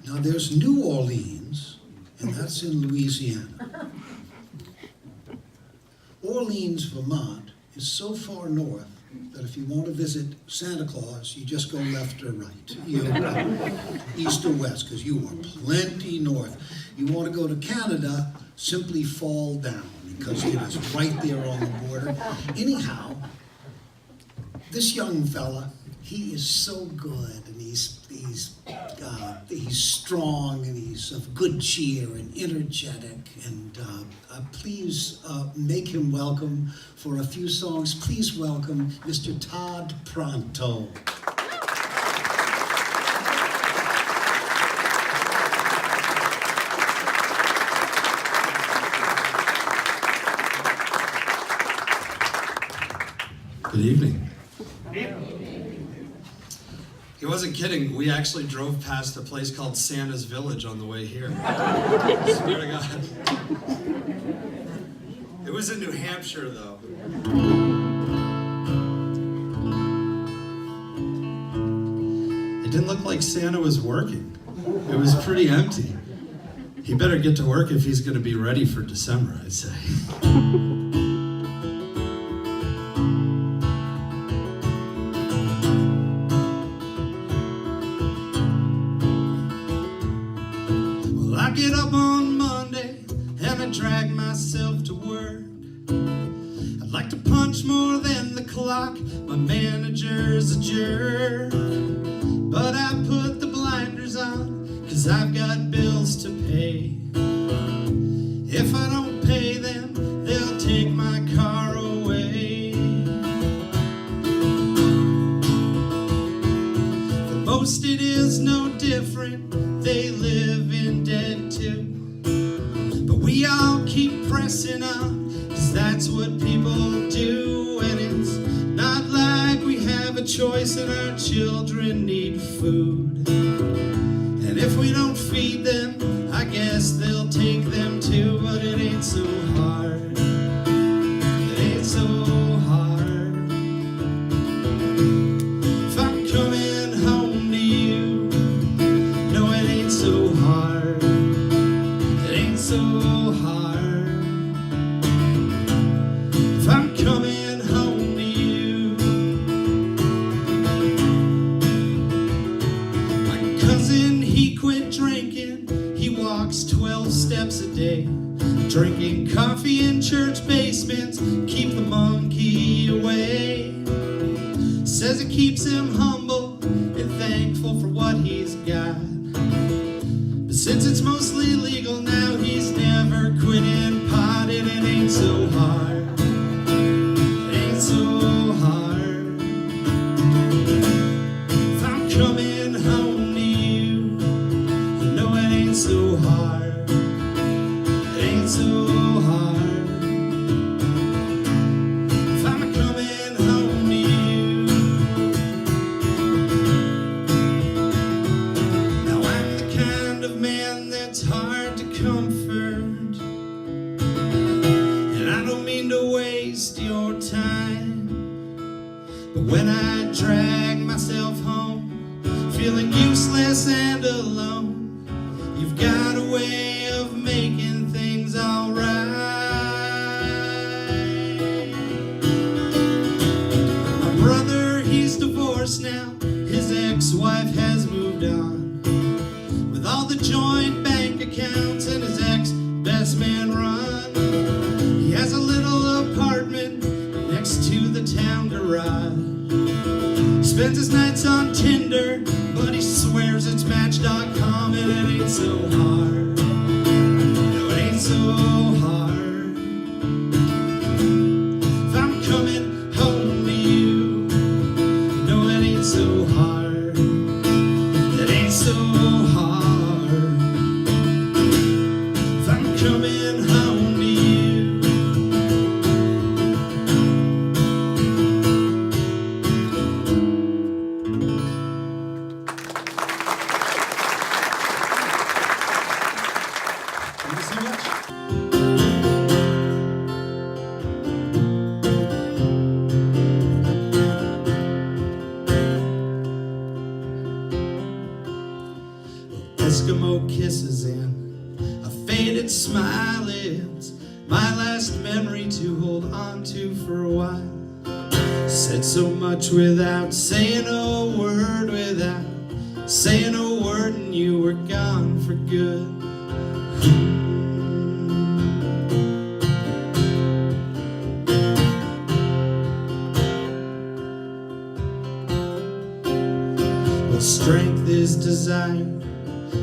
Now there's New Orleans, and that's in Louisiana. Orleans, Vermont is so far north that if you want to visit Santa Claus, you just go left or right. You don't go east or west, because you are plenty north. You want to go to Canada, simply fall down, because it is right there on the border. Anyhow, this young fella, he is so good, and he's strong, and he's of good cheer and energetic, and please make him welcome for a few songs. Please welcome Mr. Tod Pronto. Good evening. He wasn't kidding. We actually drove past a place called Santa's Village on the way here. Swear to God. It was in New Hampshire, though. It didn't look like Santa was working. It was pretty empty. He better get to work if he's going to be ready for December, I'd say. I get up on Monday and I drag myself to work. I'd like to punch more than the clock. My manager's a jerk. But I put the blinders on, 'cause I've got bills to pay. If I don't pay them, they'll take my car away. For most it is no different. They live in debt too. But we all keep pressing on, 'cause that's what people do. And it's not like we have a choice, and our children need food. And if we don't feed them, I guess they'll take them too. But it ain't so hard. It ain't so hard. If I'm coming home to you, no, it ain't so hard. It ain't so hard. If I'm coming home to you. My cousin, he quit drinking. He walks 12 steps a day. Drinking coffee in church basements, keep the monkey away. Says it keeps him humble and thankful for what he's got. But since it's mostly legal now, he's never quitting pot. And it ain't so hard. It ain't so hard. If I'm coming home to you, you know it ain't so hard. It ain't so hard. If I'm coming home to you. Now I'm the kind of man that's hard to comfort, and I don't mean to waste your time. But when I drag myself home, feeling useless and alone, you've got a way of making things alright. My brother, he's divorced now. His ex-wife has moved on. With all the joint bank accounts and his ex-best man run, he has a little apartment next to the town garage. Spends his nights on Tinder, but he swears it's Match.com. And it ain't so hard. No, it ain't so hard. If I'm coming home to you, no, it ain't so hard. It ain't so hard. If I'm coming home to you. Thank you so much. Eskimo kisses and a faded smile. It's my last memory to hold on to for a while. Said so much without saying a word, without saying a word, and you were gone for good. Well, strength is desire.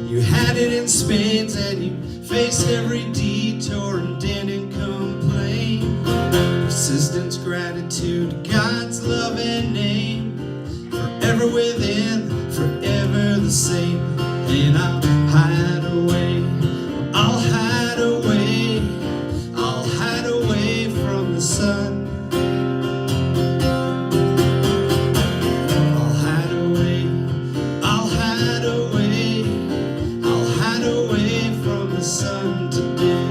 You had it in spades and you faced every detour and didn't complain. Persistence, gratitude, God's love and name, forever within, forever the same. And I'll hide away, I'll hide away, I'll hide away from the sun. I'll hide away, I'll hide away, I'll hide away from the sun today.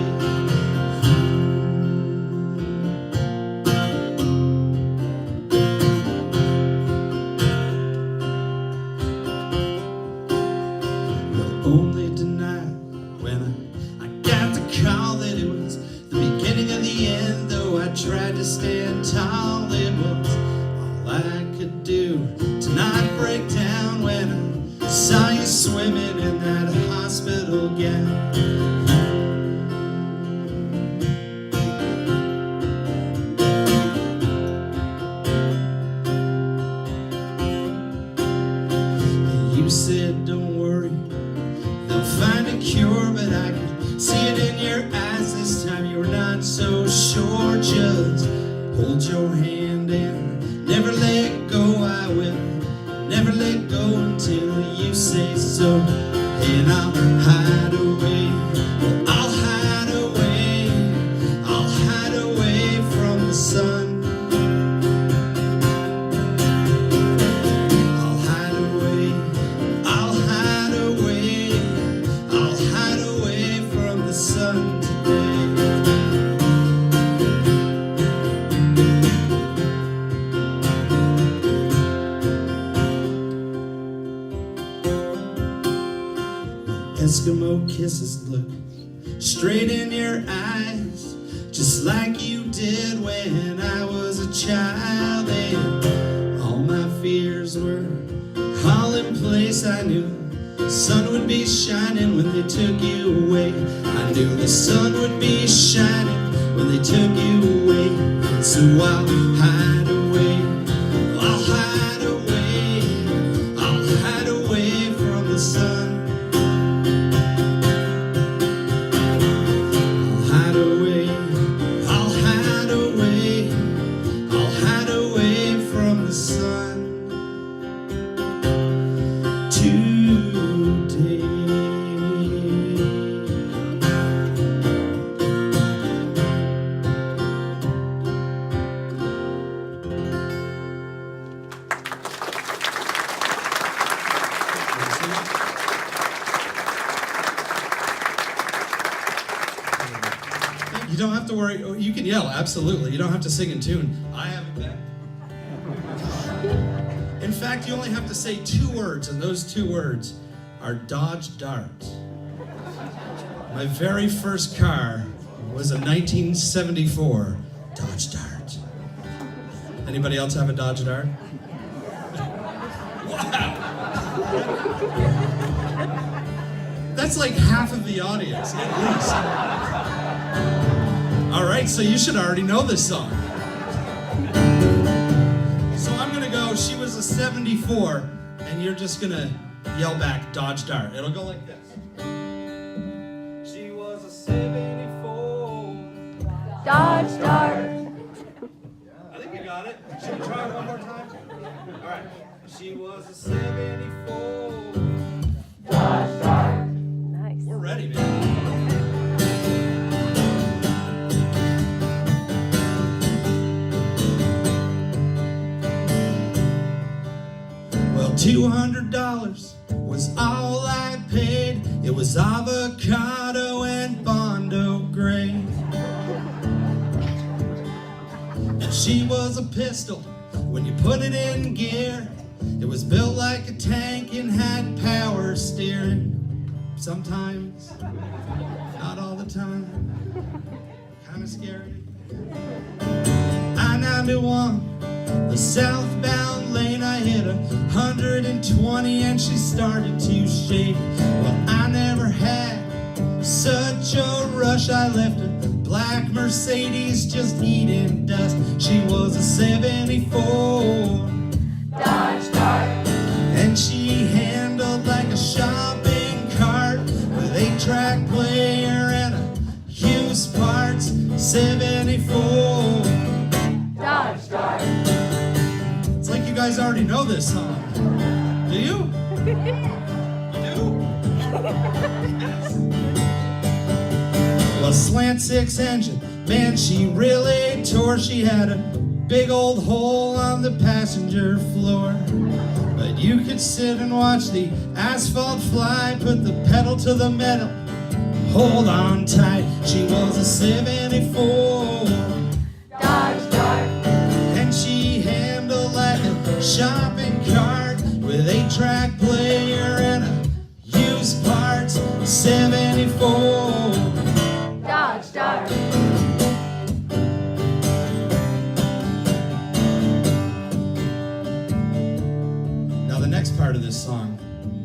Only denied when I got the call that it was the beginning of the end. Though I tried to stand tall, it was all I could do to not break down when I saw you swimming in that hospital gown. You said don't worry, they'll find a cure, but I could see it in your eyes this time. You were not so sure. Just hold your hand and never let go. I will never let go until you say so. And I'll hide away, well, I'll hide away, I'll hide away from the sun. I'll hide away, I'll hide away, I'll hide away from the sun today. Eskimo kisses look straight in your eyes, just like you did when I was a child. And all my fears were all in place. I knew the sun would be shining when they took you away. I knew the sun would be shining when they took you away. So I'll hide away, I'll hide away, I'll hide away from the sun. I'll hide away, I'll hide away, I'll hide away from the sun today. You don't have to worry. You can yell, absolutely. You don't have to sing in tune. I have it back. In fact, you only have to say 2 words, and those 2 words are Dodge Dart. My very first car was a 1974 Dodge Dart. Anybody else have a Dodge Dart? Wow! That's like half of the audience, at least. All right, so you should already know this song. So I'm gonna go, she was a 74, and you're just gonna yell back, Dodge Dart. It'll go like this. She was a 74. Dodge Dart. I think you got it. Should we try it one more time? All right. She was a 74. Dodge Dart. Nice. We're ready, man. Well, $200 was all I paid. It was avocado and Bondo grade. And she was a pistol when you put it in gear. It was built like a tank and had power steering. sometimes, not all the time. Kind of scary. I-91, the southbound lane, I hit 120 and she started to shake. Well, I never had such a rush. I left a black Mercedes just eating dust. She was a 74 Dodge Dart. and she handled like a shopping cart with 8-track player and a used parts 74 Dodge Dart. It's like you guys already know this song. Do you? You do? Yes. Well, slant 6 engine, man, she really tore. She had a big old hole on the passenger floor. But you could sit and watch the asphalt fly, put the pedal to the metal, hold on tight. She was a 74 Dodge Dart. and she handled like a shopping cart with 8-track player and a used parts 74 Dodge Dart. Now the next part of this song,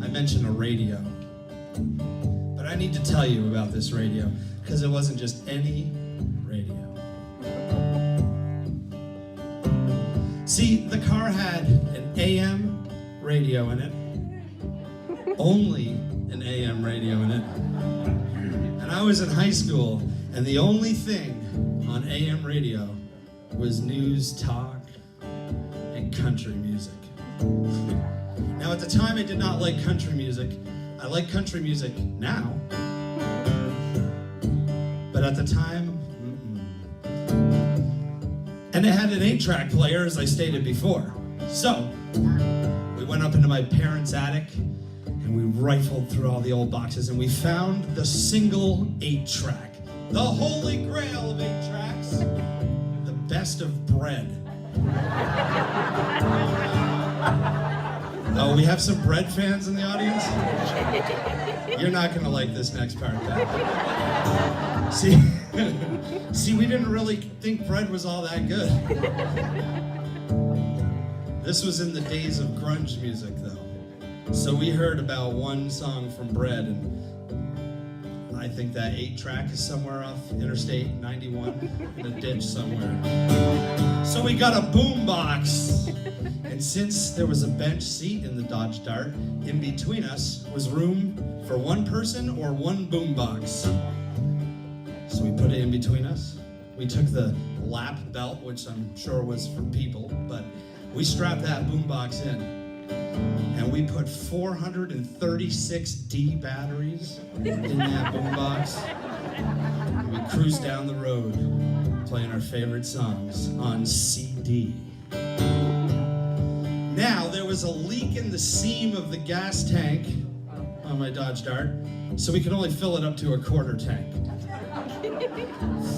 I mentioned a radio. But I need to tell you about this radio, because it wasn't just any radio. See, the car had an AM radio in it. Only an AM radio in it. And I was in high school, and the only thing on AM radio was news, talk, and country music. Now, at the time, I did not like country music. I like country music now. But at the time, and it had an 8-track player, as I stated before. So, we went up into my parents' attic, and we rifled through all the old boxes, and we found the single 8-track. The holy grail of 8 tracks. The best of bread. Oh, we have some bread fans in the audience? You're not gonna like this next part, though. See, we didn't really think bread was all that good. This was in the days of grunge music, though. So we heard about one song from Bread, and I think that 8-track is somewhere off Interstate 91 in a ditch somewhere. So we got a boombox. And since there was a bench seat in the Dodge Dart, in between us was room for one person or one boombox. So we put it in between us. We took the lap belt, which I'm sure was for people, but we strapped that boombox in. And we put 436 D batteries in that boombox. And we cruised down the road, playing our favorite songs on CD. Now, there was a leak in the seam of the gas tank on my Dodge Dart, so we could only fill it up to a quarter tank.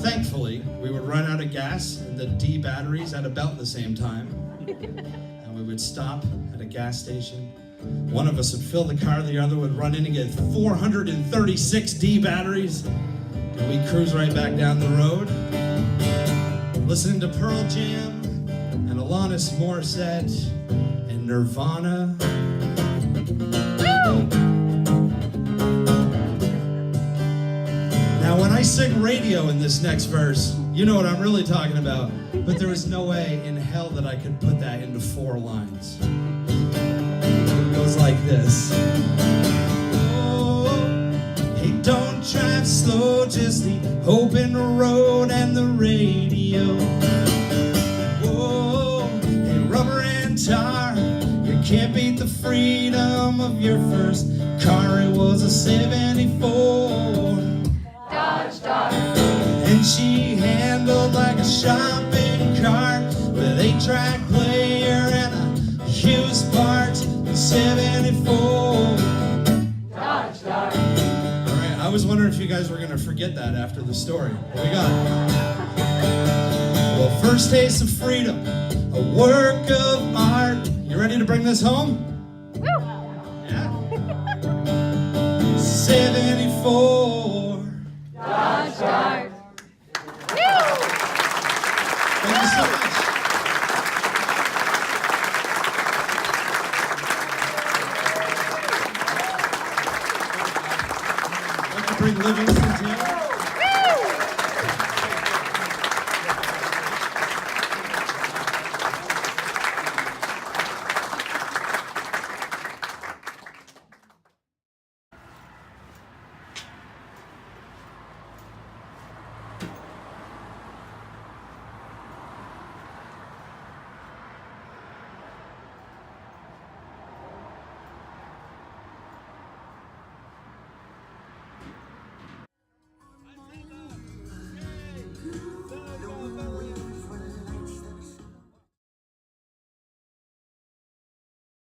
Thankfully, we would run out of gas and the D batteries at about the same time, and we would stop at a gas station. One of us would fill the car, the other would run in and get 436 D batteries, and we'd cruise right back down the road, listening to Pearl Jam and Alanis Morissette and Nirvana. Now, when I sing radio in this next verse, you know what I'm really talking about. But there is no way in hell that I could put that into 4 lines. It goes like this. Oh, hey, don't drive slow, just the open road and the radio. Whoa, hey, rubber and tar, you can't beat the freedom of your first car. It was a 74 Dodge Dart. and she handled like a shopping cart with 8-track player and a used parts 74 Dodge Dart. All right, I was wondering if you guys were gonna forget that after the story. What we got? Well, first taste of freedom, a work of art. You ready to bring this home? Woo! Yeah. 74. Dodge Dart. Thank you so much. I'd like to bring Livingston here.